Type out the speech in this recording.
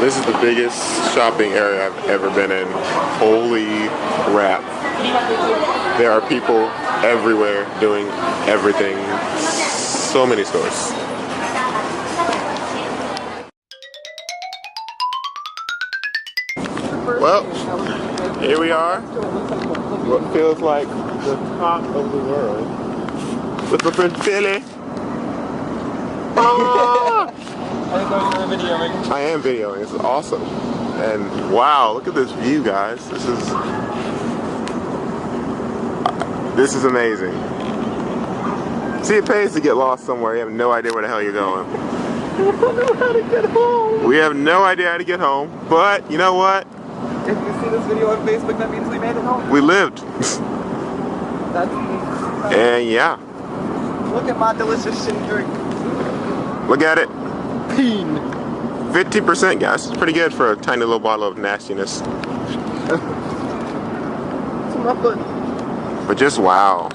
This is the biggest shopping area I've ever been in. Holy crap. There are people everywhere doing everything. So many stores. Well, here we are. What feels like the top of the world. With my friend Philly. Ah! I didn't know you were videoing. I am videoing. This is awesome. And wow, look at this view, guys. This is amazing. See, it pays to get lost somewhere. You have no idea where the hell you're going. I don't know how to get home. We have no idea how to get home, but you know what? If you see this video on Facebook, that means we made it home. We lived. That's And yeah, look at my delicious shitty drink. look at it. Peen. 50%, guys. It's pretty good for a tiny little bottle of nastiness. It's my foot. But just wow.